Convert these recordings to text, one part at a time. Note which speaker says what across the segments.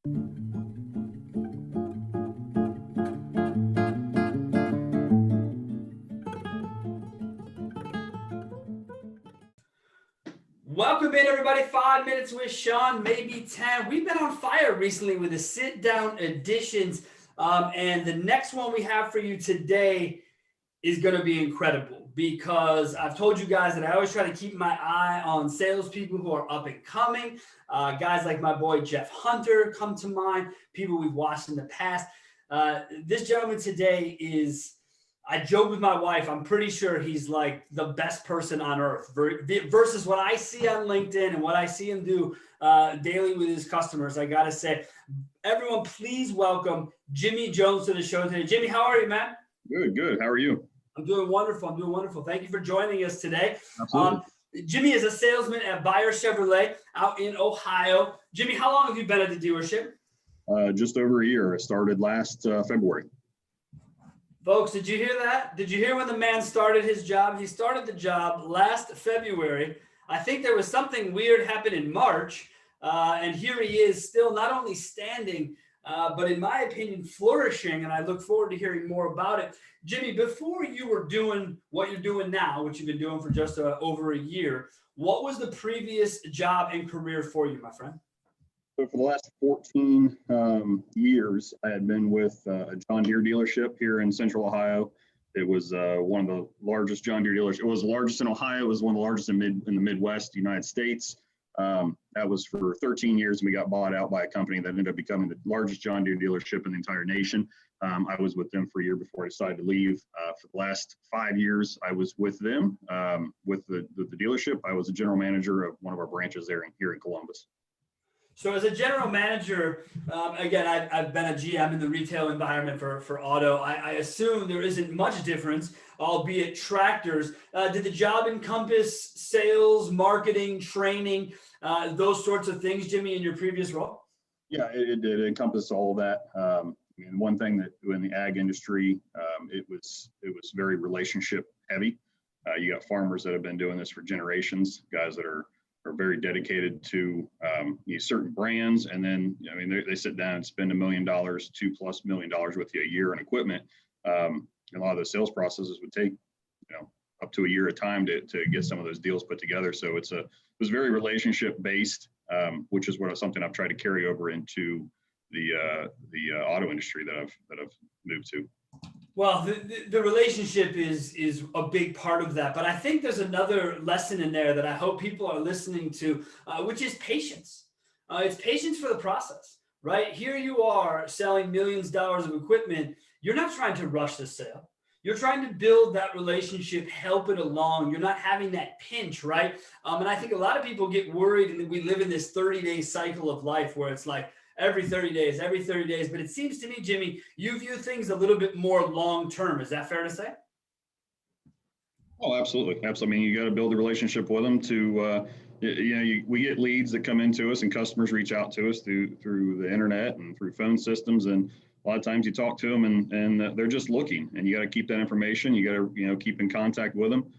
Speaker 1: Welcome in, everybody. 5 minutes with Sean, maybe 10. We've been on fire recently with the sit-down editions, and the next one we have for you today is going to be incredible because I've told you guys that I always try to keep my eye on salespeople who are up and coming. Guys like my boy Jeff Hunter come to mind, people we've watched in the past. This gentleman today is, I joke with my wife, I'm pretty sure he's like the best person on earth versus what I see on LinkedIn and what I see him do daily with his customers. I got to say, everyone, please welcome Jimmy Jones to the show today. Jimmy, how are you, man?
Speaker 2: Good. How are you?
Speaker 1: I'm doing wonderful. Thank you for joining us today.
Speaker 2: Absolutely.
Speaker 1: Jimmy is a salesman at Buyer Chevrolet out in Ohio. Jimmy, how long have you been at the dealership?
Speaker 2: Just over a year. I started last February.
Speaker 1: Folks, did you hear that? Did you hear when the man started his job? He started the job last February. I think there was something weird happened in March, and here he is still not only standing, but in my opinion, flourishing, and I look forward to hearing more about it. Jimmy, before you were doing what you're doing now, which you've been doing for just over a year, what was the previous job and career for you, my friend?
Speaker 2: So for the last 14 years, I had been with a John Deere dealership here in Central Ohio. It was one of the largest John Deere dealerships. It was the largest in Ohio. It was one of the largest in the Midwest United States. That was for 13 years, and we got bought out by a company that ended up becoming the largest John Deere dealership in the entire nation. I was with them for a year before I decided to leave. For the last 5 years, I was with them, with the dealership. I was a general manager of one of our branches here in Columbus.
Speaker 1: So as a general manager, again, I've been a GM in the retail environment for auto. I assume there isn't much difference, albeit tractors. Did the job encompass sales, marketing, training, those sorts of things, Jimmy, in your previous role?
Speaker 2: Yeah, it did encompass all of that. One thing that in the ag industry, it was very relationship heavy. You got farmers that have been doing this for generations, guys that are very dedicated to certain brands, and then they sit down and spend $1 million, $2+ million with you a year in equipment. A lot of those sales processes would take up to a year of time to get some of those deals put together. So it was very relationship based, which is something I've tried to carry over into the auto industry that I've moved to.
Speaker 1: Well, the relationship is a big part of that. But I think there's another lesson in there that I hope people are listening to, which is patience. It's patience for the process, right? Here you are selling millions of dollars of equipment. You're not trying to rush the sale. You're trying to build that relationship, help it along. You're not having that pinch, right? And I think a lot of people get worried, and we live in this 30-day cycle of life where it's like, every 30 days. But it seems to me, Jimmy, you view things a little bit more long-term. Is that fair to say?
Speaker 2: Oh, absolutely. You got to build a relationship with them we get leads that come into us, and customers reach out to us through the internet and through phone systems. And a lot of times you talk to them and they're just looking, and you got to keep that information. You got to, keep in contact with them.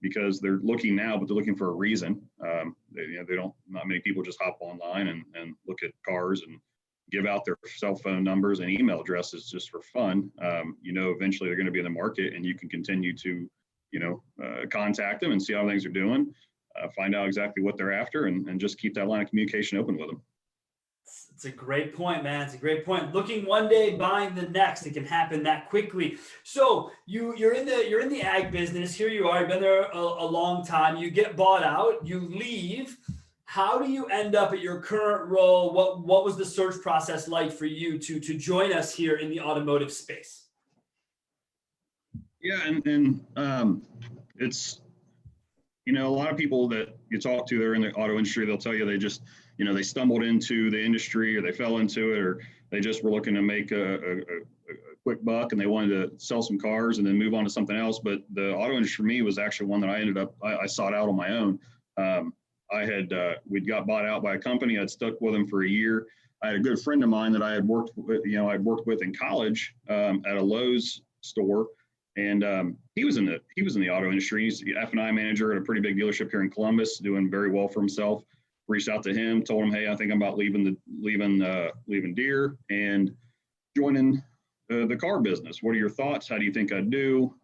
Speaker 2: Because they're looking now, but they're looking for a reason. Not many people just hop online and look at cars and give out their cell phone numbers and email addresses just for fun. Eventually they're going to be in the market, and you can continue to, contact them and see how things are doing, find out exactly what they're after, and just keep that line of communication open with them.
Speaker 1: It's a great point, man. It's a great point. Looking one day, buying the next. It can happen that quickly. So you're in the ag business. Here you are. You've been there a long time. You get bought out. You leave. How do you end up at your current role? What was the search process like for you to join us here in the automotive space?
Speaker 2: Yeah, and it's a lot of people that you talk to, they're in the auto industry. They'll tell you they just they stumbled into the industry, or they fell into it, or they just were looking to make a quick buck, and they wanted to sell some cars and then move on to something else. But the auto industry for me was actually one that I sought out on my own. We'd got bought out by a company. I'd stuck with them for a year. I had a good friend of mine that I had worked with in college at a Lowe's store, and he was in the auto industry. He's the F&I manager at a pretty big dealership here in Columbus, doing very well for himself. reached out to him, told him, hey, I think I'm about leaving Deere and joining the car business. What are your thoughts? How do you think I'd do?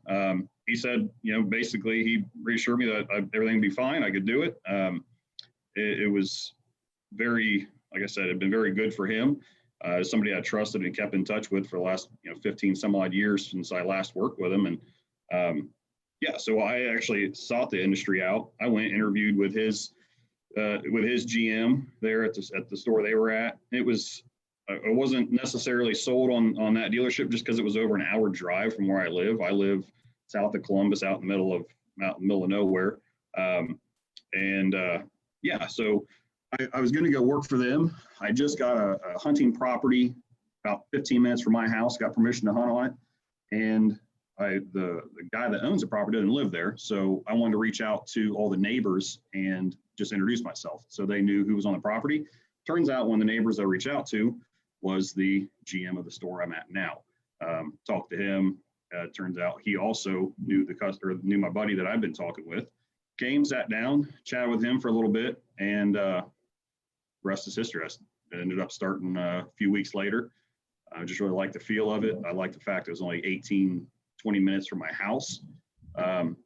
Speaker 2: He said, basically he reassured me that everything would be fine. I could do it. It was very, like I said, it had been very good for him. Somebody I trusted and kept in touch with for the last 15 some odd years since I last worked with him. And so I actually sought the industry out. I went interviewed with his GM there at the store they were at. I wasn't necessarily sold on that dealership just because it was over an hour drive from where I live. I live south of Columbus, out in the middle of nowhere. So I was going to go work for them. I just got a hunting property about 15 minutes from my house, got permission to hunt on it. And the guy that owns the property doesn't live there. So I wanted to reach out to all the neighbors and just introduce myself so they knew who was on the property. Turns out one of the neighbors I reached out to was the GM of the store I'm at now. Talked to him. Turns out he also knew the customer, knew my buddy that I've been talking with. Came, sat down, chatted with him for a little bit, and rest is history. I ended up starting a few weeks later. I just really liked the feel of it. I liked the fact it was only 18, 20 minutes from my house. And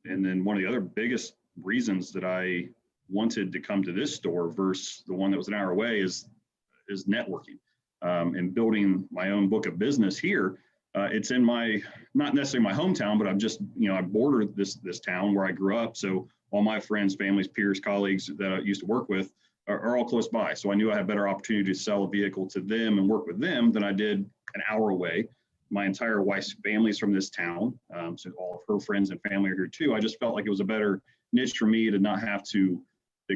Speaker 2: then one of the other biggest reasons that I wanted to come to this store versus the one that was an hour away is networking and building my own book of business here. It's in not necessarily my hometown, but I'm just, I border this town where I grew up. So all my friends, families, peers, colleagues that I used to work with are all close by. So I knew I had better opportunity to sell a vehicle to them and work with them than I did an hour away. My entire wife's family's from this town. So all of her friends and family are here too. I just felt like it was a better niche for me to not have to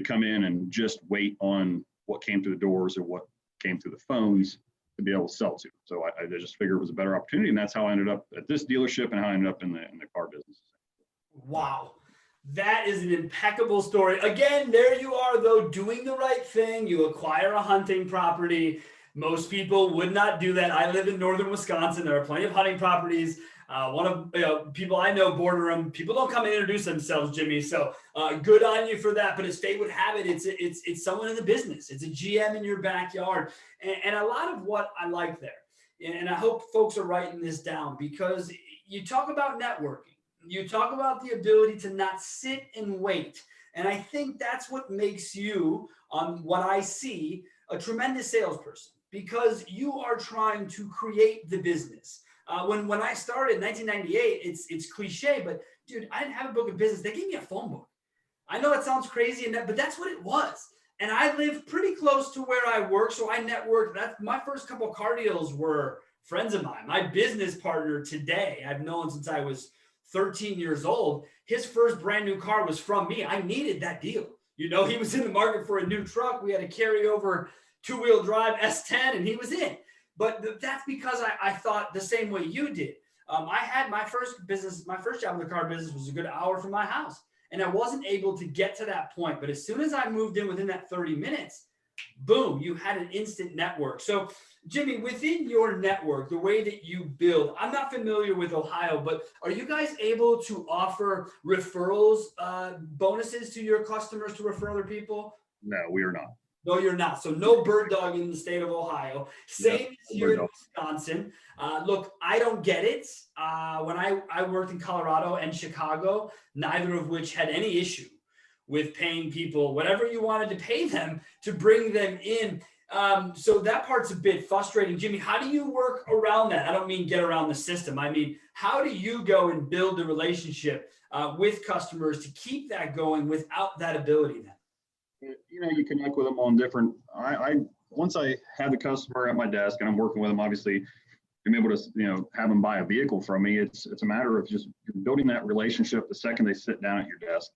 Speaker 2: come in and just wait on what came through the doors or what came through the phones to be able to sell to. So I just figured it was a better opportunity. And that's how I ended up at this dealership and how I ended up in the car business.
Speaker 1: Wow. That is an impeccable story. Again, there you are, though, doing the right thing. You acquire a hunting property. Most people would not do that. I live in northern Wisconsin. There are plenty of hunting properties. One of people I know border them. People don't come and introduce themselves, Jimmy. So good on you for that. But as fate would have it, it's someone in the business. It's a GM in your backyard. And a lot of what I like there, and I hope folks are writing this down, because you talk about networking. You talk about the ability to not sit and wait. And I think that's what makes you, on what I see, a tremendous salesperson, because you are trying to create the business. When I started in 1998, it's cliche, but dude, I didn't have a book of business. They gave me a phone book. I know it sounds crazy, but that's what it was. And I lived pretty close to where I work, so I networked. My first couple of car deals were friends of mine. My business partner today, I've known since I was 13 years old. His first brand new car was from me. I needed that deal. He was in the market for a new truck. We had a carryover 2-wheel drive S10, and he was in. But that's because I thought the same way you did. I had my first job in the car business was a good hour from my house. And I wasn't able to get to that point. But as soon as I moved in within that 30 minutes, boom, you had an instant network. So Jimmy, within your network, the way that you build, I'm not familiar with Ohio, but are you guys able to offer referrals, bonuses to your customers to refer other people?
Speaker 2: No, we are not.
Speaker 1: No, you're not. So no bird dog in the state of Ohio. Same as here in Wisconsin. Look, I don't get it. When I worked in Colorado and Chicago, neither of which had any issue with paying people whatever you wanted to pay them to bring them in. So that part's a bit frustrating. Jimmy, how do you work around that? I don't mean get around the system. I mean, how do you go and build a relationship with customers to keep that going without that ability then?
Speaker 2: You connect with them on different, once I have the customer at my desk and I'm working with them, obviously I'm able to, have them buy a vehicle from me. It's a matter of just building that relationship the second they sit down at your desk.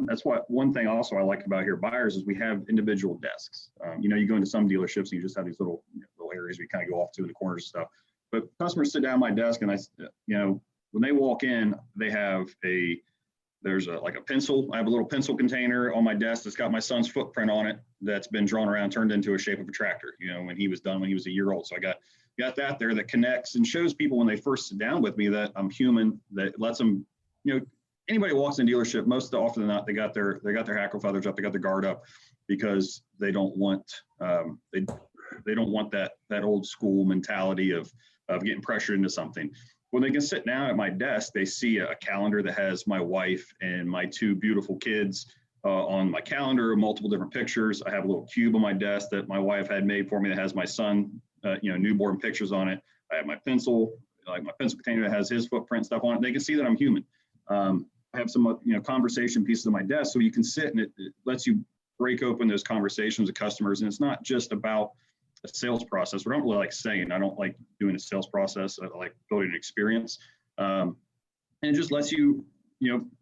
Speaker 2: That's what one thing also I like about here buyers is we have individual desks. You go into some dealerships and you just have these little areas where you kind of go off to in the corners and stuff. But customers sit down at my desk and when they walk in, they have there's a pencil. I have a little pencil container on my desk that's got my son's footprint on it that's been drawn around, turned into a shape of a tractor, when he was done when he was a year old. So I got that there that connects and shows people when they first sit down with me that I'm human, that lets them, anybody walks in a dealership, most often than not, they got their hackle feathers up, they got their guard up. because they don't want they don't want that old school mentality of getting pressured into something. When they can sit down at my desk, they see a calendar that has my wife and my two beautiful kids on my calendar, multiple different pictures. I have a little cube on my desk that my wife had made for me that has my son, newborn pictures on it. I have my pencil, like my pencil container that has his footprint stuff on it. They can see that I'm human. I have some, conversation pieces on my desk, so you can sit, and it lets you break open those conversations with customers. And it's not just about a sales process. I don't really like saying, I don't like doing a sales process. I like building an experience. And it just lets you,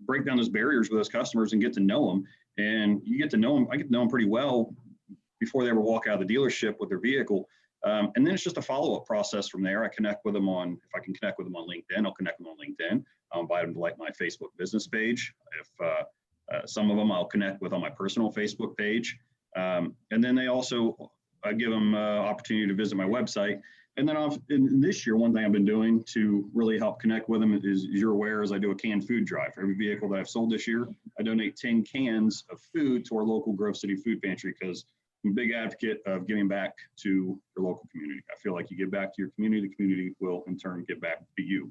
Speaker 2: break down those barriers with those customers and get to know them. And you get to know them. I get to know them pretty well before they ever walk out of the dealership with their vehicle. And then it's just a follow-up process from there. I connect with them if I can connect with them on LinkedIn, I'll connect them on LinkedIn. I'll invite them to like my Facebook business page. If some of them I'll connect with on my personal Facebook page. And then I give them opportunity to visit my website. And then this year, one thing I've been doing to really help connect with them is, you're aware, is I do a canned food drive. For every vehicle that I've sold this year, I donate 10 cans of food to our local Grove City food pantry, because I'm a big advocate of giving back to your local community. I feel like you give back to your community, the community will in turn give back to you.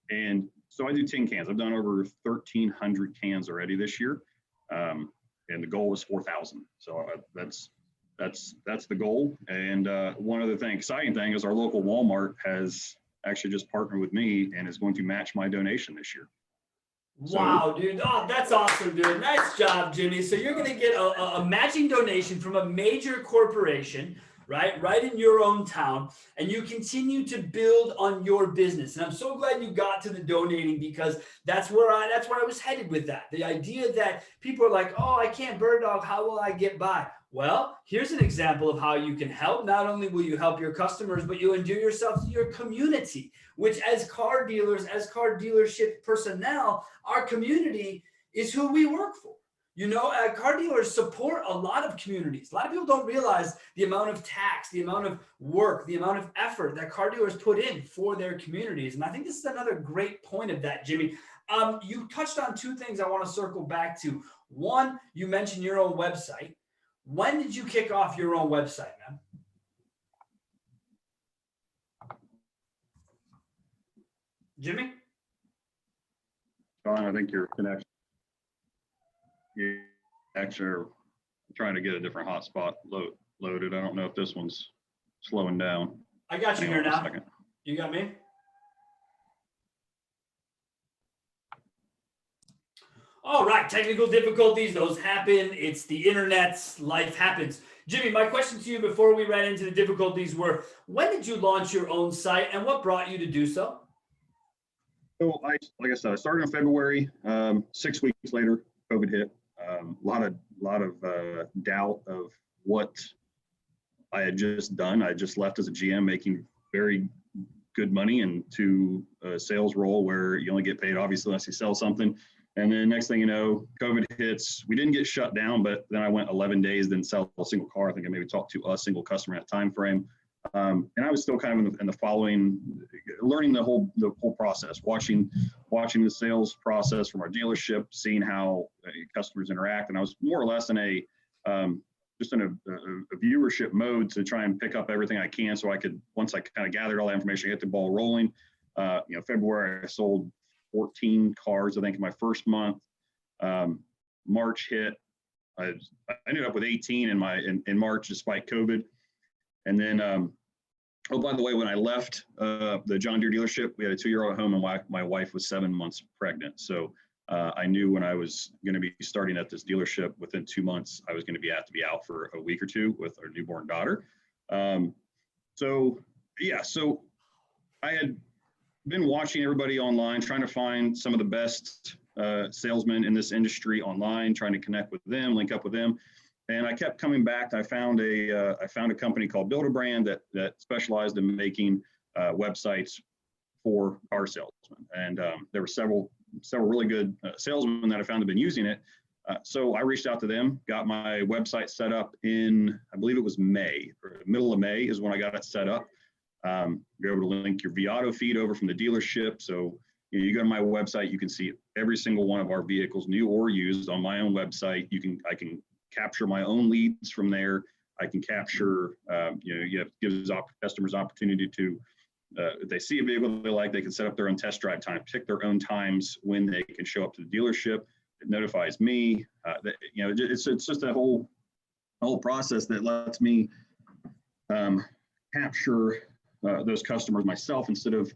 Speaker 2: And so I do 10 cans. I've done over 1,300 cans already this year. And the goal is 4,000. So that's the goal. And one other exciting thing is our local Walmart has actually just partnered with me and is going to match my donation this year.
Speaker 1: Wow, dude. Oh, that's awesome, dude. Nice job, Jimmy. So you're going to get a matching donation from a major corporation, right in your own town, and you continue to build on your business. And I'm so glad you got to the donating, because that's where I was headed with that. The idea that people are like, oh, I can't bird dog. How will I get by? Well, here's an example of how you can help. Not only will you help your customers, but you'll endear yourself to your community, which as car dealers, as car dealership personnel, our community is who we work for. Car dealers support a lot of communities. A lot of people don't realize the amount of tax, the amount of work, the amount of effort that car dealers put in for their communities. And I think this is another great point of that, Jimmy. You touched on two things I want to circle back to. One, you mentioned your own website. When did you kick off your own website, man? Jimmy?
Speaker 2: John, I think your connection. You actually are trying to get a different hotspot loaded. I don't know if this one's slowing down.
Speaker 1: I got you here now. You got me? All right, technical difficulties, those happen. It's the internet, life happens. Jimmy, my question to you before we ran into the difficulties were, when did you launch your own site and what brought you to do so?
Speaker 2: So like I said, I started in February. 6 weeks later, COVID hit. A lot of doubt of what I had just done. I just left as a GM making very good money into a sales role where you only get paid obviously unless you sell something. And then next thing you know, COVID hits. We didn't get shut down, but then I went 11 days, didn't sell a single car. I think I maybe talked to a single customer in that time frame. And I was still kind of in the following, learning the whole process, watching the sales process from our dealership, seeing how customers interact. And I was more or less in just in a viewership mode to try and pick up everything I can, so I could, once I kind of gathered all that information, get the ball rolling. February I sold 14 cars, I think, in my first month. March hit. I ended up with 18 in March despite COVID. And then, by the way, when I left the John Deere dealership, we had a 2-year-old at home, and my wife was 7 months pregnant. So I knew when I was going to be starting at this dealership, within 2 months, I was going to have to be out for a week or two with our newborn daughter. So I had been watching everybody online, trying to find some of the best salesmen in this industry online, trying to connect with them, link up with them. And I kept coming back. I found a company called Build a Brand that specialized in making websites for car salesmen. And there were several really good salesmen that I found have been using it. So I reached out to them, got my website set up in, I believe it was May, or middle of May is when I got it set up. You're able to link your Viato feed over from the dealership. So you go to my website, you can see every single one of our vehicles, new or used, on my own website. I can capture my own leads from there. I can capture, gives customers opportunity to, if they see a vehicle they like, they can set up their own test drive time, pick their own times when they can show up to the dealership. It notifies me. It's just a whole process that lets me capture those customers myself, instead of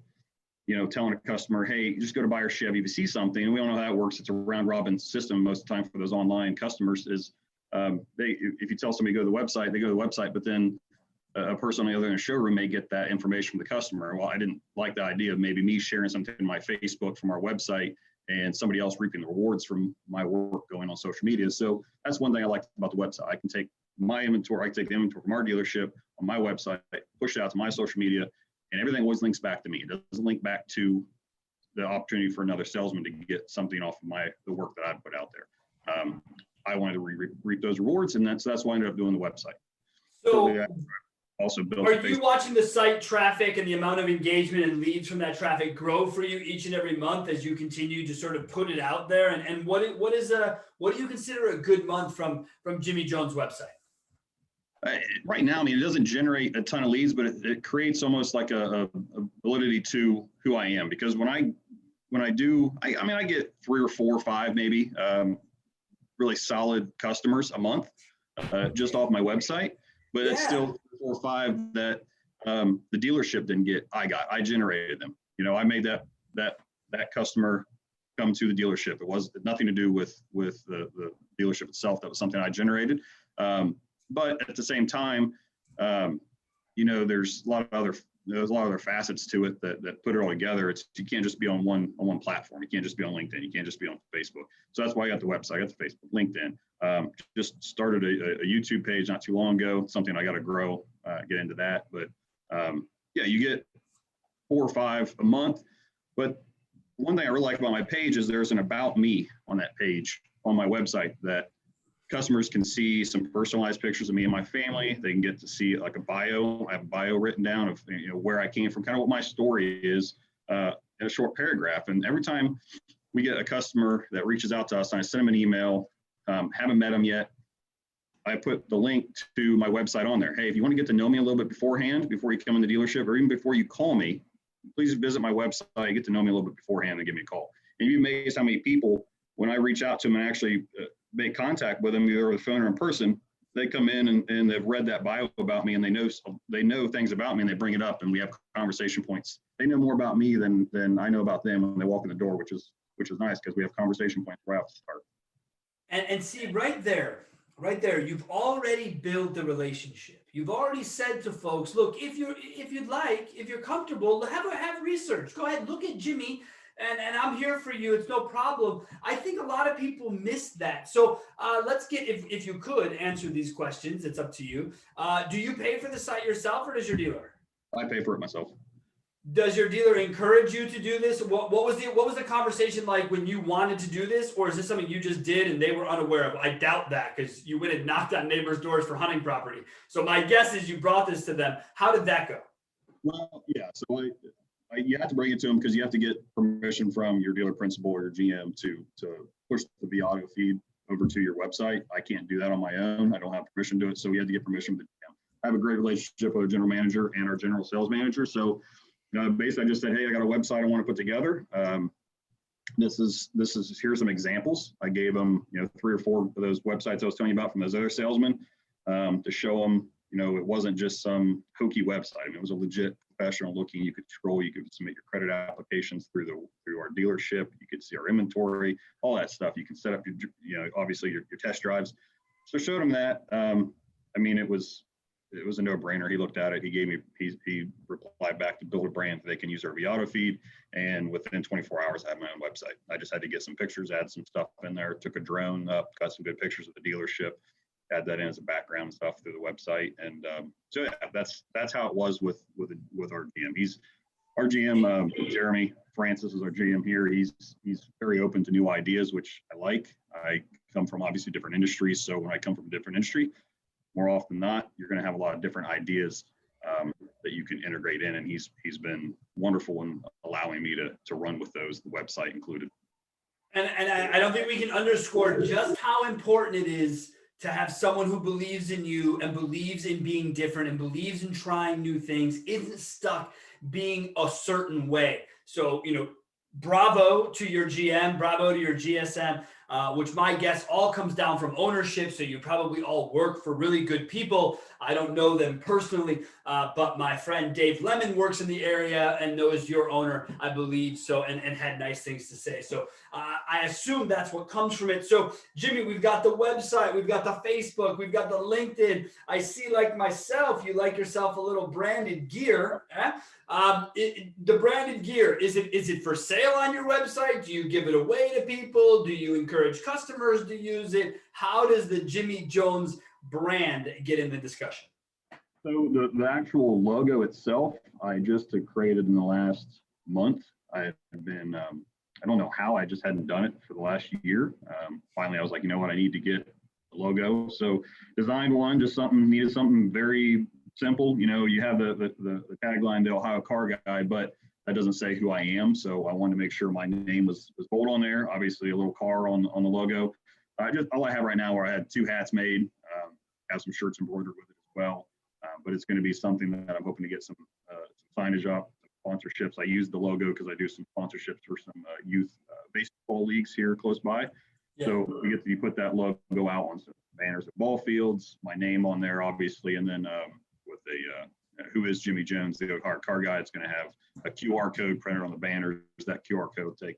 Speaker 2: telling a customer, hey, just go to buy our Chevy if you see something. And we all know how that works. It's a round robin system most of the time for those online customers. Is if you tell somebody to go to the website, they go to the website, but then a person on the other end of the showroom may get that information from the customer. Well, I didn't like the idea of maybe me sharing something in my Facebook from our website and somebody else reaping the rewards from my work going on social media. So that's one thing I like about the website. I can take my inventory, I can take the inventory from our dealership on my website, push it out to my social media, and everything always links back to me. It doesn't link back to the opportunity for another salesman to get something off of the work that I put out there. I wanted to reap those rewards, and that's why I ended up doing the website.
Speaker 1: So
Speaker 2: yeah, also built.
Speaker 1: Are you watching the site traffic and the amount of engagement and leads from that traffic grow for you each and every month as you continue to sort of put it out there? And what do you consider a good month from Jimmy Jones' website?
Speaker 2: Right now, I mean, it doesn't generate a ton of leads, but it creates almost like a validity to who I am. Because when I get 3 or 4 or 5 maybe really solid customers a month just off my website, but it's still 4 or 5 that the dealership didn't get. I generated them. I made that customer come to the dealership. It was nothing to do with the dealership itself. That was something I generated. But at the same time, there's a lot of other facets to it that put it all together. You can't just be on one platform. You can't just be on LinkedIn. You can't just be on Facebook. So that's why I got the website. I got the Facebook, LinkedIn. Just started a YouTube page not too long ago. Something I got to grow, get into that. But you get 4 or 5 a month. But one thing I really like about my page is there's an about me on that page on my website that customers can see some personalized pictures of me and my family. They can get to see like a bio. I have a bio written down of where I came from, kind of what my story is in a short paragraph. And every time we get a customer that reaches out to us, and I send them an email, haven't met them yet, I put the link to my website on there. Hey, if you want to get to know me a little bit beforehand, before you come in the dealership, or even before you call me, please visit my website, get to know me a little bit beforehand, and give me a call. And you'd be amazed how many people, when I reach out to them and actually make contact with them, either over the phone or in person, they come in and they've read that bio about me, and they know things about me, and they bring it up, and we have conversation points. They know more about me than I know about them when they walk in the door, which is nice, because we have conversation points right off the start.
Speaker 1: And see, right there, you've already built the relationship. You've already said to folks, look, if you're comfortable, have research. Go ahead, look at Jimmy. And I'm here for you. It's no problem. I think a lot of people miss that. So let's get, if you could answer these questions, it's up to you. Do you pay for the site yourself, or does your dealer?
Speaker 2: I pay for it myself.
Speaker 1: Does your dealer encourage you to do this? What was the conversation like when you wanted to do this, or is this something you just did and they were unaware of? I doubt that, because you went and knocked on neighbors' doors for hunting property. So my guess is you brought this to them. How did that go?
Speaker 2: Well, yeah. So you have to bring it to them, because you have to get permission from your dealer principal or your GM to push the vAuto feed over to your website. I can't do that on my own. I don't have permission to do it. So we had to get permission from the GM. I have a great relationship with a general manager and our general sales manager. So basically I just said, hey, I got a website I want to put together. Here's some examples. I gave them 3 or 4 of those websites I was telling you about from those other salesmen, to show them it wasn't just some hokey website. I mean, it was a legit professional looking. You could scroll, you could submit your credit applications through our dealership. You could see our inventory, all that stuff. You can set up obviously your test drives. So showed him that. I mean, it was a no-brainer. He looked at it. He replied back to build a brand that they can use our vAuto feed. And within 24 hours, I have my own website. I just had to get some pictures, add some stuff in there, took a drone up, got some good pictures of the dealership, add that in as a background stuff through the website. And so yeah, that's how it was with our GM. Our GM, Jeremy Francis is our GM here. He's very open to new ideas, which I like. I come from obviously different industries. So when I come from a different industry, more often than not, you're going to have a lot of different ideas that you can integrate in. And he's been wonderful in allowing me to run with those, the website included.
Speaker 1: And I don't think we can underscore just how important it is to have someone who believes in you and believes in being different and believes in trying new things, isn't stuck being a certain way. So, bravo to your GM, bravo to your GSM, which my guess all comes down from ownership. So you probably all work for really good people. I don't know them personally, but my friend Dave Lemon works in the area and knows your owner, I believe, so, and had nice things to say. So I assume that's what comes from it. So Jimmy, we've got the website, we've got the Facebook, we've got the LinkedIn. I see, like myself, you like yourself a little branded gear. The branded gear, is it for sale on your website? Do you give it away to people? Do you encourage customers to use it? How does the Jimmy Jones brand get in the discussion?
Speaker 2: So the actual logo itself, I just created in the last month. I've been, I don't know how, I just hadn't done it for the last year. Finally, I was like, you know what, I need to get a logo. So designed one, just needed something very simple. You have the tagline, the Ohio Car Guy, but that doesn't say who I am. So I wanted to make sure my name was bold on there. Obviously, a little car on the logo. All I have right now, where I had 2 hats made, have some shirts embroidered with it as well. But it's going to be something that I'm hoping to get some signage up, some sponsorships. I use the logo because I do some sponsorships for some youth baseball leagues here close by. Yeah. So you put that logo out on some banners at ball fields, my name on there, obviously, and then with who is Jimmy Jones, the Ohio Car Guy. It's going to have a QR code printed on the banners. That QR code will take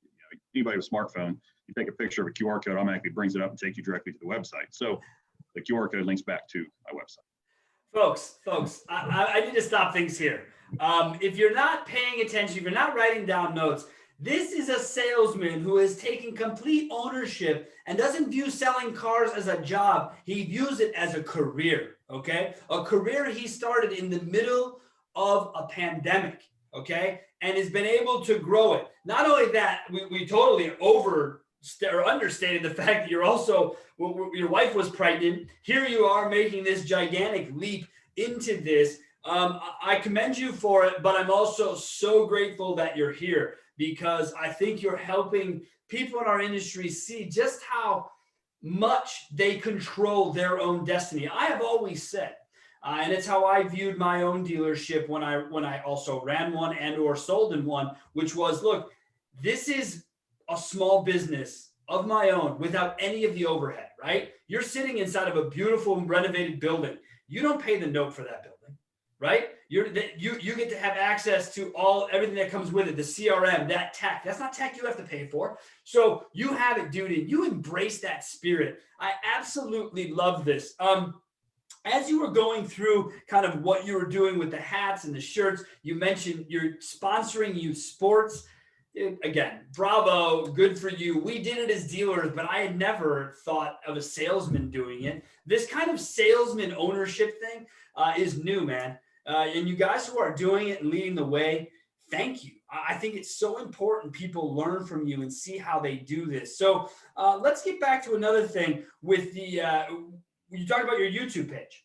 Speaker 2: anybody with a smartphone. You take a picture of a QR code, automatically brings it up and takes you directly to the website. So the QR code links back to my website.
Speaker 1: Folks, I need to stop things here. If you're not paying attention, if you're not writing down notes, this is a salesman who has taken complete ownership and doesn't view selling cars as a job. He views it as a career, okay? A career he started in the middle of a pandemic, okay? And has been able to grow it. Not only that, we totally understated the fact that you're also, your wife was pregnant. Here you are making this gigantic leap into this. I commend you for it, but I'm also so grateful that you're here, because I think you're helping people in our industry see just how much they control their own destiny. I have always said, and it's how I viewed my own dealership when I also ran one and or sold in one, which was, look, this is a small business of my own without any of the overhead, right? You're sitting inside of a beautiful renovated building. You don't pay the note for that building, right? You get to have access to everything that comes with it, the CRM, that tech. That's not tech you have to pay for. So you have it, dude, and you embrace that spirit. I absolutely love this. As you were going through kind of what you were doing with the hats and the shirts, you mentioned you're sponsoring youth sports. Again, bravo, good for you. We did it as dealers, but I had never thought of a salesman doing it. This kind of salesman ownership thing is new, man. And you guys who are doing it and leading the way, thank you. I think it's so important people learn from you and see how they do this. So let's get back to another thing with you talked about your YouTube page.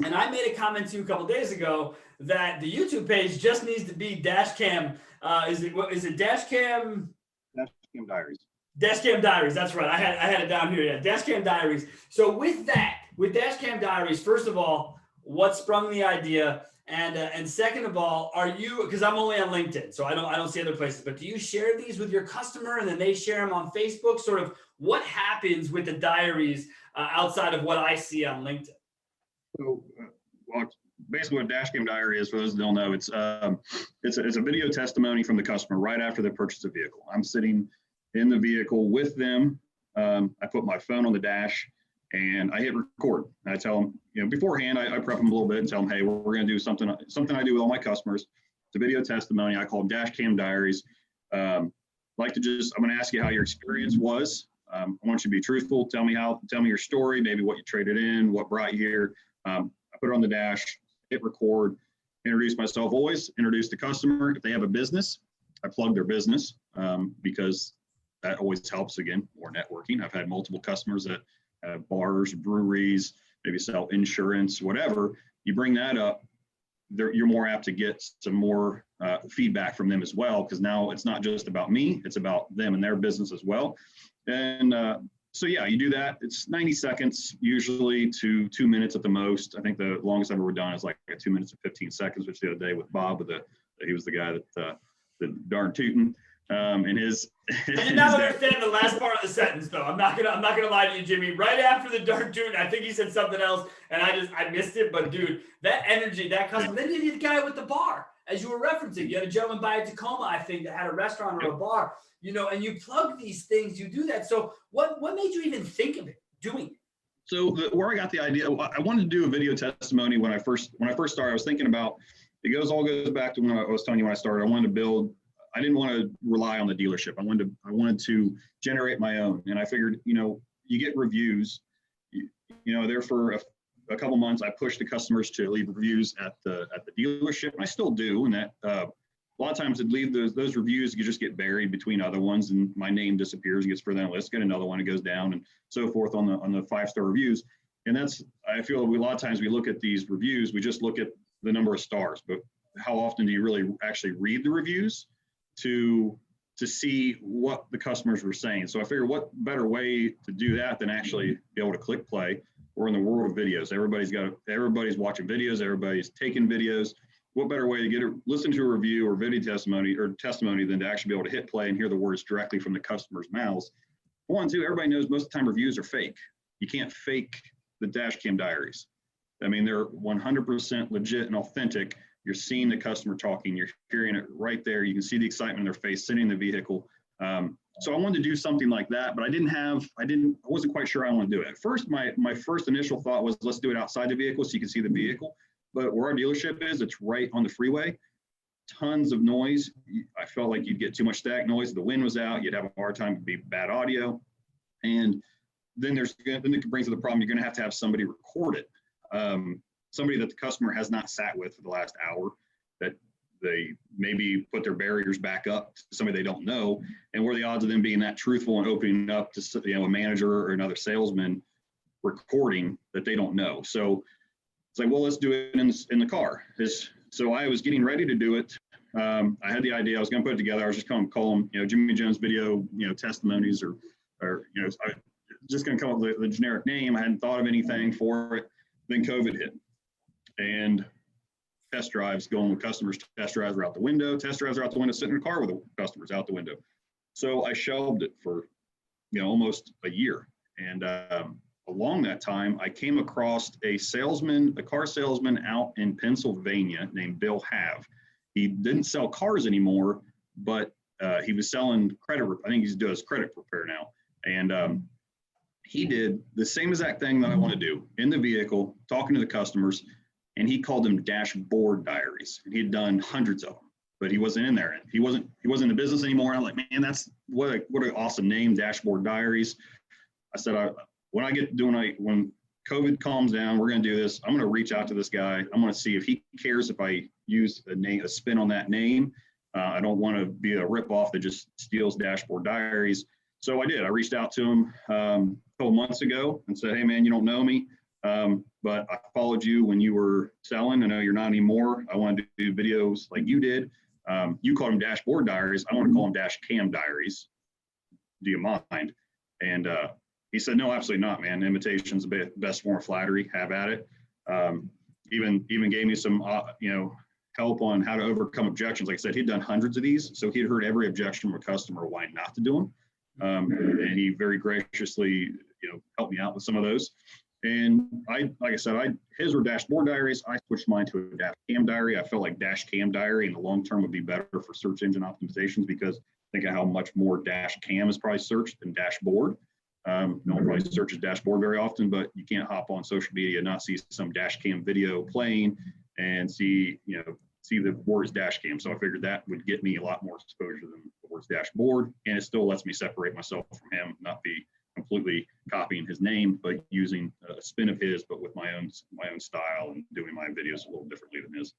Speaker 1: And I made a comment to you a couple days ago that the YouTube page just needs to be Dashcam. Is it Dashcam?
Speaker 2: Dashcam Diaries.
Speaker 1: Dashcam Diaries. That's right. I had it down here. Yeah, Dashcam Diaries. So with Dashcam Diaries, first of all, what sprung the idea? And second of all, are you, because I'm only on LinkedIn, so I don't see other places, but do you share these with your customer and then they share them on Facebook? Sort of what happens with the diaries outside of what I see on LinkedIn?
Speaker 2: So, basically what Dashcam Diary is, for those that don't know, it's a video testimony from the customer right after they purchase a vehicle. I'm sitting in the vehicle with them. I put my phone on the dash and I hit record. I tell them, beforehand, I prep them a little bit and tell them, hey, we're going to do something I do with all my customers. It's a video testimony. I call it Dashcam Diaries. I'm going to ask you how your experience was. I want you to be truthful. Tell me your story, maybe what you traded in, what brought you here. I put it on the dash, hit record, introduce myself, always introduce the customer. If they have a business, I plug their business because that always helps, again, more networking. I've had multiple customers that have bars, breweries, maybe sell insurance, whatever. You bring that up, you're more apt to get some more feedback from them as well, because now it's not just about me, it's about them and their business as well. And So yeah, you do that. It's 90 seconds usually to 2 minutes at the most. I think the longest I've ever done is like 2 minutes and 15 seconds, which the other day with Bob, he was the guy that the darn tootin', and his.
Speaker 1: I did not understand the last part of the sentence though. I'm not gonna lie to you, Jimmy. Right after the darn tootin', I think he said something else, and I missed it. But dude, that energy, that customer. Then you need the guy with the bar, as you were referencing. You had a gentleman by Tacoma, I think, that had a restaurant or a bar. And you plug these things, you do that. So what made you even think of it, doing it?
Speaker 2: So where I got the idea, I wanted to do a video testimony when I first started. I was thinking about, all goes back to when I was telling you when I started. I wanted to build, I didn't want to rely on the dealership. I wanted to generate my own. And I figured, you get reviews, there for a couple months, I pushed the customers to leave reviews at the dealership. And I still do. And that, a lot of times it'd leave those reviews, you just get buried between other ones and my name disappears, gets further down the list, get another one, it goes down and so forth on the 5-star reviews. And I feel a lot of times we look at these reviews, we just look at the number of stars, but how often do you really actually read the reviews to see what the customers were saying? So I figured what better way to do that than actually be able to click play. We're in the world of videos. Everybody's watching videos, everybody's taking videos. What better way to listen to a review or video testimony than to actually be able to hit play and hear the words directly from the customer's mouths? One, two, everybody knows most of the time reviews are fake. You can't fake the Dashcam Diaries. I mean, they're 100% legit and authentic. You're seeing the customer talking, you're hearing it right there. You can see the excitement in their face sitting in the vehicle. So I wanted to do something like that, but I wasn't quite sure I want to do it. At first, my first initial thought was, let's do it outside the vehicle so you can see the vehicle. But where our dealership is, it's right on the freeway. Tons of noise. I felt like you'd get too much static noise. The wind was out. You'd have a hard time. It'd be bad audio. And then it brings to the problem. You're going to have somebody record it. Somebody that the customer has not sat with for the last hour, that they maybe put their barriers back up to somebody they don't know. And what are the odds of them being that truthful and opening up to a manager or another salesman recording that they don't know? So it's like, well, let's do it in the car. So I was getting ready to do it. I had the idea. I was going to put it together. I was just going to call them, Jimmy Jones video, testimonies, or I was just going to come up with the generic name. I hadn't thought of anything for it. Then COVID hit, and test drives going with customers. Test drives are out the window. Test drives are out the window. Sitting in a car with the customers out the window. So I shelved it for almost a year, and along that time, I came across a car salesman out in Pennsylvania named Bill Have. He didn't sell cars anymore, but he was selling credit. I think he does credit repair now. And he did the same exact thing that I want to do in the vehicle, talking to the customers, and he called them dashboard diaries. And he had done hundreds of them, but he wasn't in there. He wasn't in the business anymore. I'm like, man, that's what an awesome name, dashboard diaries. I said, when COVID calms down, we're going to do this. I'm going to reach out to this guy. I'm going to see if he cares if I use a spin on that name. I don't want to be a ripoff that just steals dashboard diaries. So I did. I reached out to him a couple months ago and said, hey, man, you don't know me, but I followed you when you were selling. I know you're not anymore. I want to do videos like you did. You called them dashboard diaries. I want to call them Dashcam Diaries. Do you mind? And he said, no, absolutely not, man. Imitation's the best form of flattery. Have at it. Even gave me some, help on how to overcome objections. Like I said, he'd done hundreds of these, so he'd heard every objection from a customer why not to do them. And he very graciously, helped me out with some of those. And his were dashboard diaries. I switched mine to a Dashcam diary. I felt like Dashcam diary in the long term would be better for search engine optimizations, because think of how much more Dashcam is probably searched than dashboard. No one probably searches dashboard very often, but you can't hop on social media and not see some Dashcam video playing and see the words Dashcam. So I figured that would get me a lot more exposure than the words dashboard, and it still lets me separate myself from him, not be completely copying his name, but using a spin of his, but with my own style and doing my videos a little differently than his.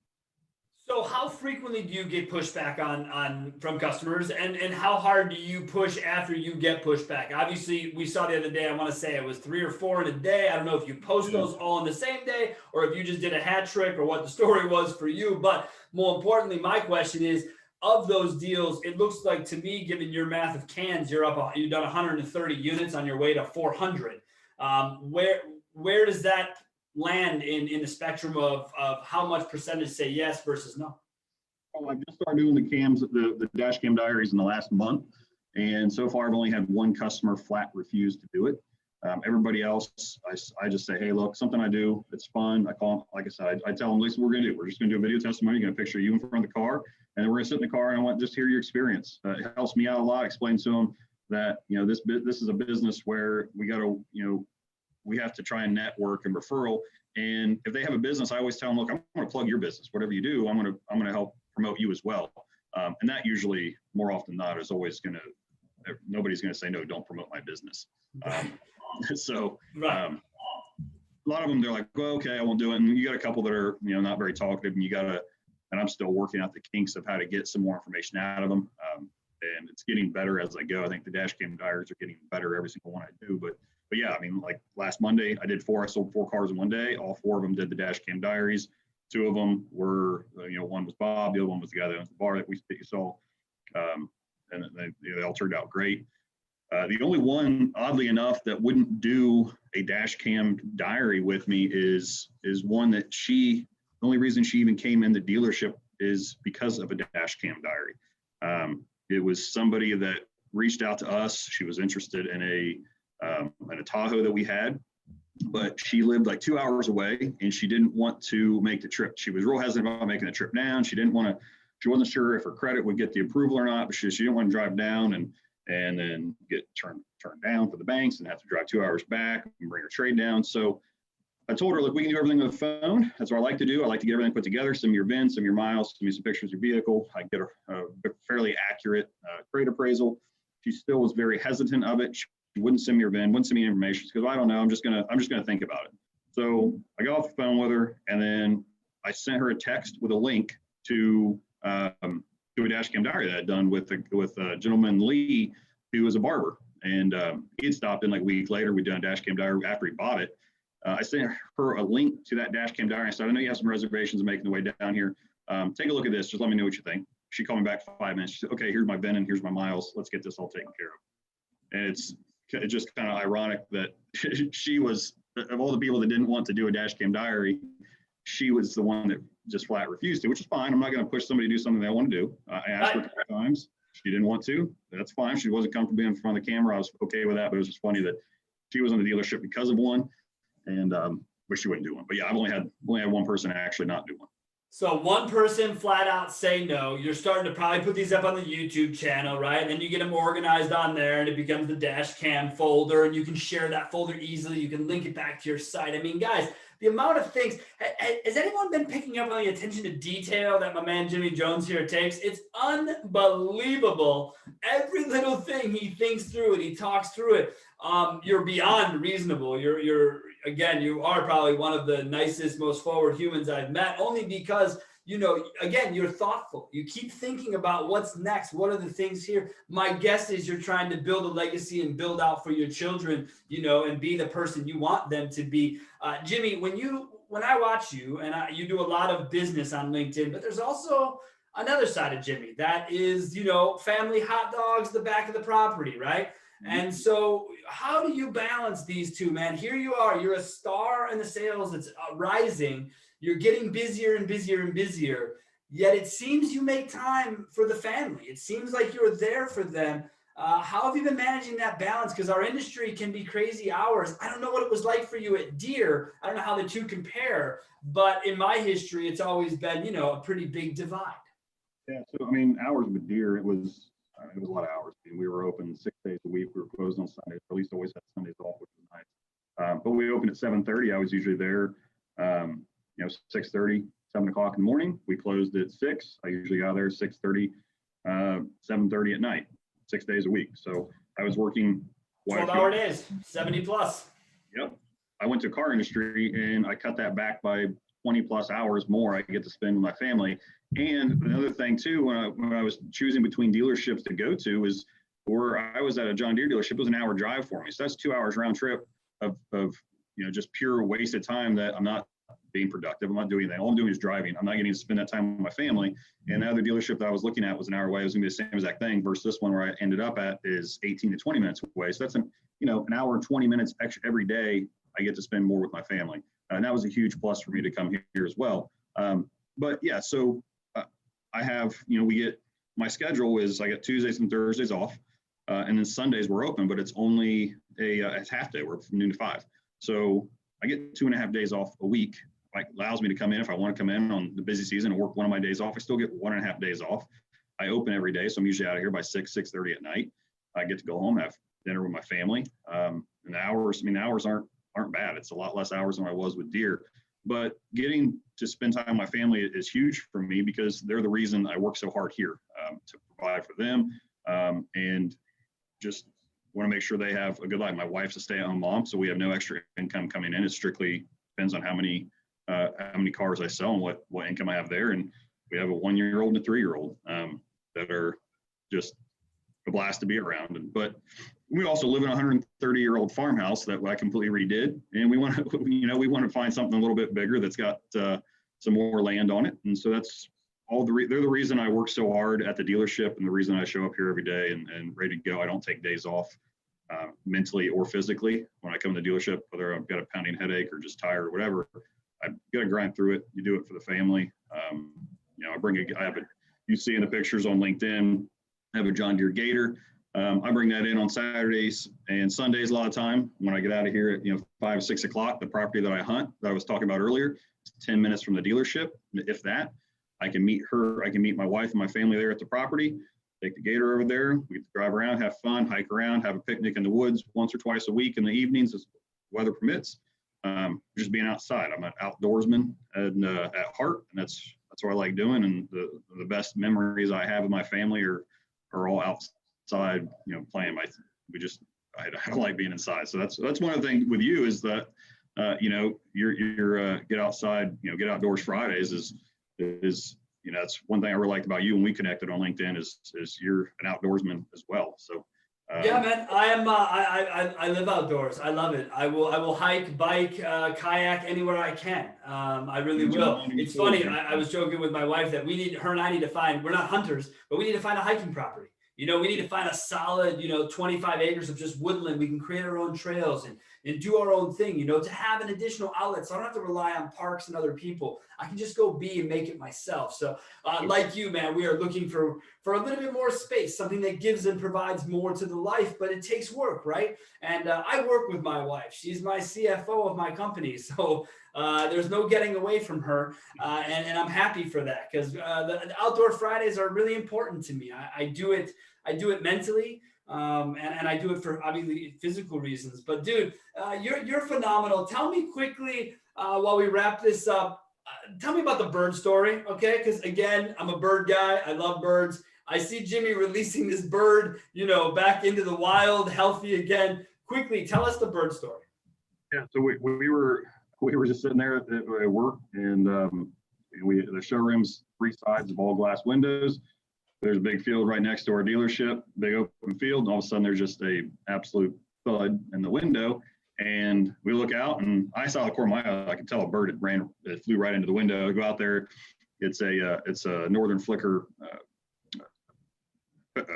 Speaker 1: So how frequently do you get pushback on from customers, and how hard do you push after you get pushback? Obviously, we saw the other day, I want to say it was 3 or 4 in a day. I don't know if you post those all in the same day or if you just did a hat trick or what the story was for you. But more importantly, my question is, of those deals, it looks like to me, given your math of cans, you've done 130 units on your way to 400. Where does that land in the spectrum of how much percentage say yes versus no?
Speaker 2: Well, I've just started doing the cams, the Dashcam Diaries in the last month, and so far I've only had one customer flat refuse to do it. Everybody else, I just say, hey, look, something I do, it's fun. I call them, like I said, I tell them, Lisa, we're going to do. We're just going to do a video testimony. You're going to picture you in front of the car, and then we're going to sit in the car, and I want to just hear your experience. It helps me out a lot. Explain to them that this is a business where we got to we have to try and network and referral. And if they have a business, I always tell them, look, I'm going to plug your business. Whatever you do, I'm going to help promote you as well. And that usually, more often than not, is always nobody's going to say no. Don't promote my business. So a lot of them, they're like, well, okay, I won't do it. And you got a couple that are, not very talkative, and I'm still working out the kinks of how to get some more information out of them. And it's getting better as I go. I think the Dashcam Diaries are getting better every single one I do. But yeah, I mean, like last Monday, I sold 4 cars in one day. All 4 of them did the Dashcam Diaries. 2 of them were, one was Bob, the other one was the guy that owns the bar that you saw. And they all turned out great. The only one, oddly enough, that wouldn't do a Dashcam Diary with me is one that the only reason she even came in the dealership is because of a Dashcam Diary. It was somebody that reached out to us. She was interested in a Tahoe that we had, but she lived like 2 hours away and she didn't want to make the trip. She was real hesitant about making the trip down. She wasn't sure if her credit would get the approval or not, but she didn't want to drive down and then get turned down for the banks and have to drive 2 hours back and bring her trade down. So I told her, look, we can do everything with the phone. That's what I like to do. I like to get everything put together, some of your VIN, some of your miles, some pictures of your vehicle. I get a fairly accurate credit appraisal. She still was very hesitant of it. She wouldn't send me her VIN, wouldn't send me information. She goes, I don't know. I'm just gonna think about it. So I got off the phone with her, and then I sent her a text with a link to a Dashcam Diary that I'd done with a gentleman, Lee, who was a barber. And he had stopped in like a week later. We'd done a Dashcam Diary after he bought it. I sent her a link to that Dashcam Diary. I said, I know you have some reservations making the way down here. Take a look at this. Just let me know what you think. She called me back for 5 minutes. She said, okay, here's my VIN and here's my miles. Let's get this all taken care of. And it's just kind of ironic that she was, of all the people that didn't want to do a Dashcam Diary, she was the one that just flat refused to, which is fine. I'm not going to push somebody to do something they want to do. I asked her a couple times. She didn't want to. That's fine. She wasn't comfortable being in front of the camera. I was okay with that, but it was just funny that she was in the dealership because of one, and wish she wouldn't do one. But yeah, I've only had one person actually not do one.
Speaker 1: So one person flat out say no. You're starting to probably put these up on the YouTube channel, right? And then you get them organized on there and it becomes the dash cam folder, and you can share that folder easily. You can link it back to your site. I mean, guys, the amount of things, has anyone been picking up on the attention to detail that my man Jimmy Jones here takes? It's unbelievable. Every little thing he thinks through it, he talks through it. You're beyond reasonable. Again, you are probably one of the nicest, most forward humans I've met, only because, again, you're thoughtful. You keep thinking about what's next. What are the things here? My guess is you're trying to build a legacy and build out for your children, and be the person you want them to be. Jimmy, when I watch you, and you do a lot of business on LinkedIn, but there's also another side of Jimmy that is, family hot dogs, the back of the property, right? And so how do you balance these two, man? Here you are, you're a star in the sales, it's rising. You're getting busier and busier and busier, yet it seems you make time for the family. It seems like you're there for them. How have you been managing that balance? Because our industry can be crazy hours. I don't know what it was like for you at Deere. I don't know how the two compare, but in my history, it's always been, a pretty big divide.
Speaker 2: Yeah, so hours with Deere, it was a lot of hours. We were open 6 days a week. We were closed on Sundays, or at least always had Sundays off, which was nice. But we opened at 7:30. I was usually there, 6:30, 7 o'clock in the morning. We closed at 6. I usually got there 6:30, 7:30 at night, 6 days a week. So I was working
Speaker 1: 12-hour days, 70 plus.
Speaker 2: Yep. I went to car industry and I cut that back by 20 plus hours more I get to spend with my family. And another thing too, when I was choosing between dealerships to go to, is where I was at a John Deere dealership, it was an hour drive for me. So that's 2 hours round trip of just pure wasted time that I'm not being productive. I'm not doing anything. All I'm doing is driving. I'm not getting to spend that time with my family. And the other dealership that I was looking at was an hour away. It was going to be the same exact thing versus this one where I ended up at is 18 to 20 minutes away. So that's an hour and 20 minutes extra every day. I get to spend more with my family. And that was a huge plus for me to come here as well. But yeah, so I have, my schedule is I got Tuesdays and Thursdays off. And then Sundays we're open, but it's only it's half day. We're from noon to 5. So I get 2.5 days off a week. Like allows me to come in if I want to come in on the busy season and work one of my days off. I still get 1.5 days off. I open every day, so I'm usually out of here by 6:30 at night. I get to go home, have dinner with my family. And the hours aren't bad. It's a lot less hours than I was with Deere. But getting to spend time with my family is huge for me because they're the reason I work so hard here to provide for them and just want to make sure they have a good life. My wife's a stay-at-home mom, so we have no extra income coming in. It strictly depends on how many cars I sell and what income I have there. And we have a 1-year-old and a 3-year-old that are just a blast to be around. But we also live in a 130-year-old farmhouse that I completely redid, and we want to find something a little bit bigger that's got some more land on it. And so that's they're the reason I work so hard at the dealership and the reason I show up here every day and ready to go. I don't take days off mentally or physically when I come to the dealership, whether I've got a pounding headache or just tired or whatever. I've got to grind through it. You do it for the family. You see in the pictures on LinkedIn, I have a John Deere Gator. I bring that in on Saturdays and Sundays a lot of time when I get out of here at 5 or 6 o'clock. The property that I hunt that I was talking about earlier is 10 minutes from the dealership. If that, I can meet my wife and my family there at the property, take the Gator over there. We get to drive around, have fun, hike around, have a picnic in the woods once or twice a week in the evenings as weather permits. Just being outside. I'm an outdoorsman at heart, and that's what I like doing. And the best memories I have of my family are all outside, playing. I don't like being inside. So that's one of the things with you is that your get outside, get outdoors Fridays is that's one thing I really liked about you when we connected on LinkedIn is you're an outdoorsman as well. So.
Speaker 1: Yeah, man, I am. I live outdoors. I love it. I will hike, bike, kayak anywhere I can. I really will. It's funny. I was joking with my wife that her and I need to find. We're not hunters, but we need to find a hiking property. We need to find a solid, 25 acres of just woodland. We can create our own trails and do our own thing, to have an additional outlet. So I don't have to rely on parks and other people. I can just go be and make it myself. So like you, man, we are looking for a little bit more space, something that gives and provides more to the life, but it takes work, right? And I work with my wife. She's my CFO of my company. So there's no getting away from her. And I'm happy for that because the outdoor Fridays are really important to me. I do it mentally. And I do it for obviously physical reasons. But dude, you're phenomenal. Tell me quickly while we wrap this up. Tell me about the bird story, okay? Because again, I'm a bird guy. I love birds. I see Jimmy releasing this bird, back into the wild, healthy again. Quickly, tell us the bird story.
Speaker 2: Yeah. So we were just sitting there at work, and the showroom's 3 sides of all glass windows. There's a big field right next to our dealership, big open field. And all of a sudden there's just a absolute thud in the window. And we look out and I saw the corner of my eye. I could tell a bird it flew right into the window. I go out there. It's a northern flicker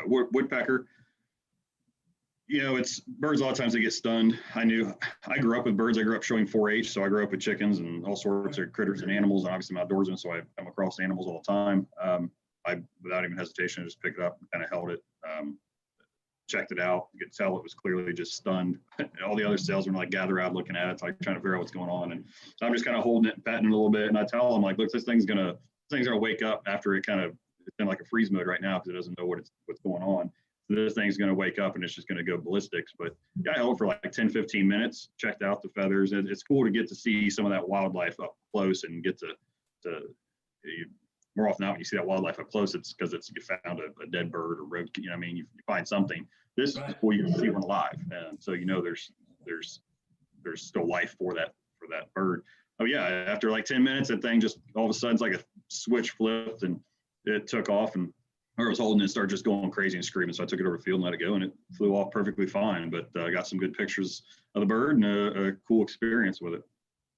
Speaker 2: woodpecker. It's birds. A lot of times they get stunned. I grew up with birds. I grew up showing 4-H. So I grew up with chickens and all sorts of critters and animals. And obviously I'm outdoorsman. So I come across animals all the time. I, without even hesitation, just picked it up and kind of held it, checked it out. You could tell it was clearly just stunned. All the other salesmen were gather out looking at it, like trying to figure out what's going on. And so I'm just kind of holding it, patting it a little bit. And I tell them, look, this thing's gonna wake up after it's in like a freeze mode right now because it doesn't know what's going on. So this thing's gonna wake up and it's just gonna go ballistics. But yeah, I held it for like 10, 15 minutes, checked out the feathers. It's cool to get to see some of that wildlife up close and get to more often than not, when you see that wildlife up close, it's because you found a dead bird or road. You find something. This is cool. You can see one alive, and so there's still life for that bird. Oh yeah, after like 10 minutes, that thing just all of a sudden it's like a switch flipped and it took off, and I was holding it, started just going crazy and screaming. So I took it over the field and let it go, and it flew off perfectly fine. But I got some good pictures of the bird and a cool experience with it.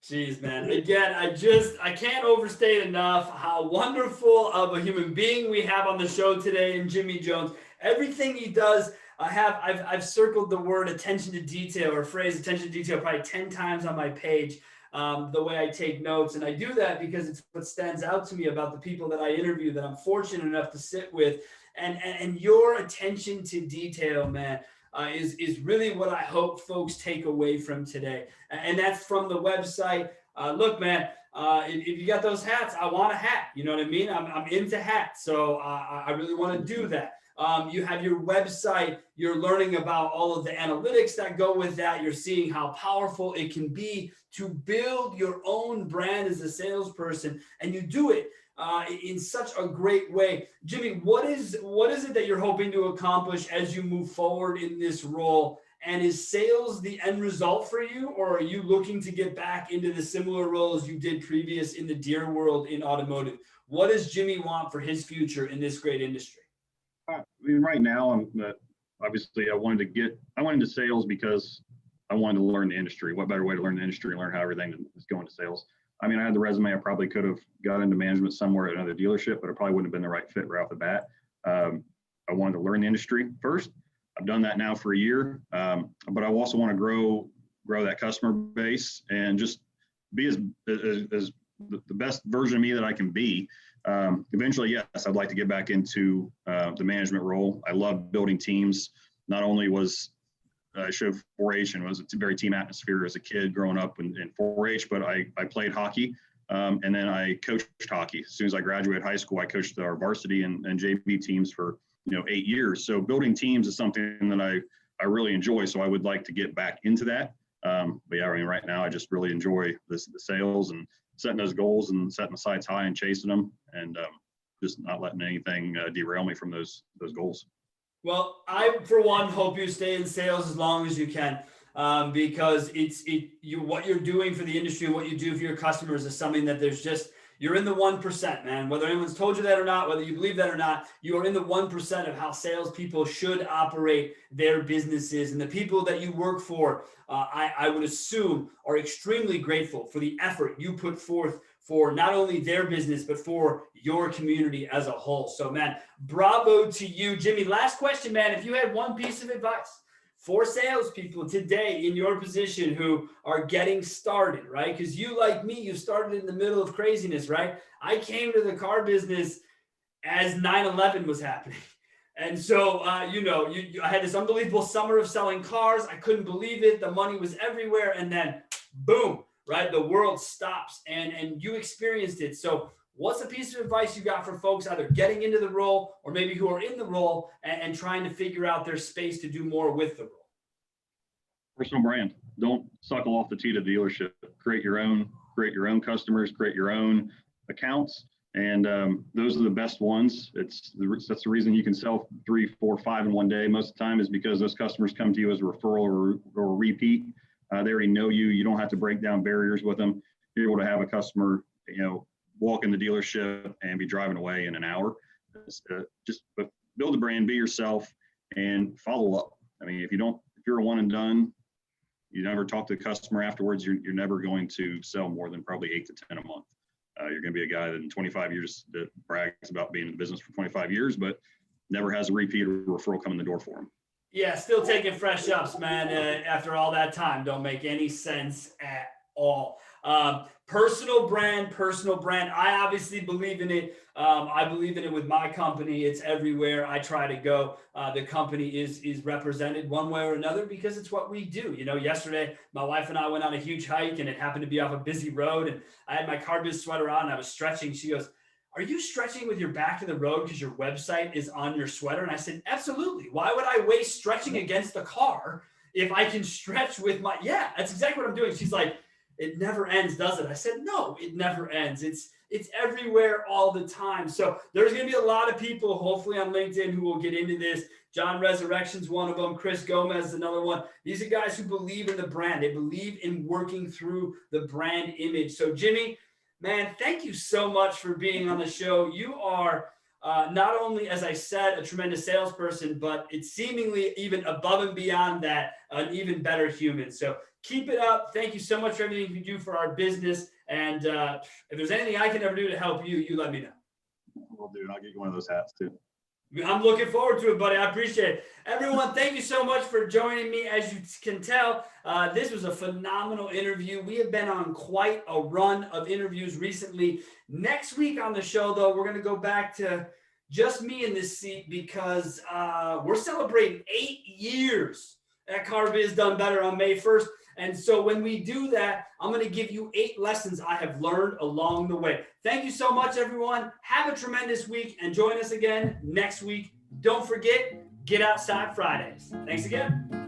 Speaker 1: Jeez, man. Again, I can't overstate enough how wonderful of a human being we have on the show today in Jimmy Jones. Everything he does, I've circled the word attention to detail or phrase attention to detail probably 10 times on my page. The way I take notes. And I do that because it's what stands out to me about the people that I interview that I'm fortunate enough to sit with. And your attention to detail, man, is really what I hope folks take away from today. And that's from the website. Look, man, if you got those hats, I want a hat. You know what I mean? I'm into hats. So I really want to do that. You have your website. You're learning about all of the analytics that go with that. You're seeing how powerful it can be to build your own brand as a salesperson. And you do it in such a great way. Jimmy, what is it that you're hoping to accomplish as you move forward in this role? And is sales the end result for you, or are you looking to get back into the similar roles you did previous in the deer world in automotive? What does Jimmy want for his future in this great industry?
Speaker 2: I mean, right now, obviously I went into sales because I wanted to learn the industry. What better way to learn the industry and learn how everything is going to sales? I mean, I had the resume. I probably could have got into management somewhere at another dealership, but it probably wouldn't have been the right fit right off the bat. I wanted to learn the industry first. I've done that now for a year, but I also want to grow that customer base and just be as the best version of me that I can be. Eventually, yes, I'd like to get back into the management role. I love building teams. Not only was I showed 4-H and was a very team atmosphere as a kid growing up in 4-H, but I played hockey and then I coached hockey. As soon as I graduated high school, I coached our varsity and JV teams for 8 years. So building teams is something that I really enjoy. So I would like to get back into that. But yeah, I mean, right now I just really enjoy the sales and setting those goals and setting the sights high and chasing them and just not letting anything derail me from those goals.
Speaker 1: Well, I, for one, hope you stay in sales as long as you can, because what you're doing for the industry, what you do for your customers is something that you're in the 1%, man. Whether anyone's told you that or not, whether you believe that or not, you are in the 1% of how salespeople should operate their businesses. And the people that you work for, I would assume, are extremely grateful for the effort you put forth for not only their business, but for your community as a whole. So, man, bravo to you. Jimmy, last question, man. If you had one piece of advice for salespeople today in your position who are getting started, right? Because you, like me, you started in the middle of craziness, right? I came to the car business as 9/11 was happening. And so, I had this unbelievable summer of selling cars. I couldn't believe it. The money was everywhere. And then, boom, right? The world stops and you experienced it. So what's a piece of advice you got for folks either getting into the role or maybe who are in the role and trying to figure out their space to do more with the role?
Speaker 2: Personal brand. Don't suckle off the tee to the dealership. Create your own customers, create your own accounts. And those are the best ones. That's the reason you can sell 3, 4, 5 in one day most of the time is because those customers come to you as a referral or repeat. They already know you. You don't have to break down barriers with them. You're able to have a customer, walk in the dealership and be driving away in an hour. Just build a brand, be yourself, and follow up. I mean, if you're a one and done, you never talk to the customer afterwards, you're never going to sell more than probably 8 to 10 a month. You're going to be a guy that in 25 years that brags about being in the business for 25 years, but never has a repeat or referral come in the door for him.
Speaker 1: Yeah, still taking fresh ups, man. After all that time, don't make any sense at all. Personal brand. I obviously believe in it. I believe in it with my company. It's everywhere I try to go. The company is represented one way or another because it's what we do. Yesterday, my wife and I went on a huge hike and it happened to be off a busy road. And I had my car biz sweater on and I was stretching. She goes, "Are you stretching with your back to the road because your website is on your sweater?" And I said, "Absolutely. Why would I waste stretching against the car if I can stretch with my," yeah, that's exactly what I'm doing. She's like, "It never ends, does it?" I said, "No, it never ends. It's everywhere all the time." So there's going to be a lot of people, hopefully on LinkedIn, who will get into this. John Resurrection's one of them. Chris Gomez is another one. These are guys who believe in the brand. They believe in working through the brand image. So Jimmy, man, thank you so much for being on the show. You are not only, as I said, a tremendous salesperson, but it's seemingly even above and beyond that, an even better human. So Keep it up. Thank you so much for everything you do for our business. And if there's anything I can ever do to help you, you let me know.
Speaker 2: We'll do. And I'll get you one of those hats too.
Speaker 1: I'm looking forward to it, buddy. I appreciate it. Everyone, thank you so much for joining me. As you can tell, this was a phenomenal interview. We have been on quite a run of interviews recently. Next week on the show, though, we're going to go back to just me in this seat because we're celebrating 8 years at Car Biz Done Better on May 1st. And so when we do that, I'm going to give you 8 lessons I have learned along the way. Thank you so much, everyone. Have a tremendous week and join us again next week. Don't forget, Get Outside Fridays. Thanks again.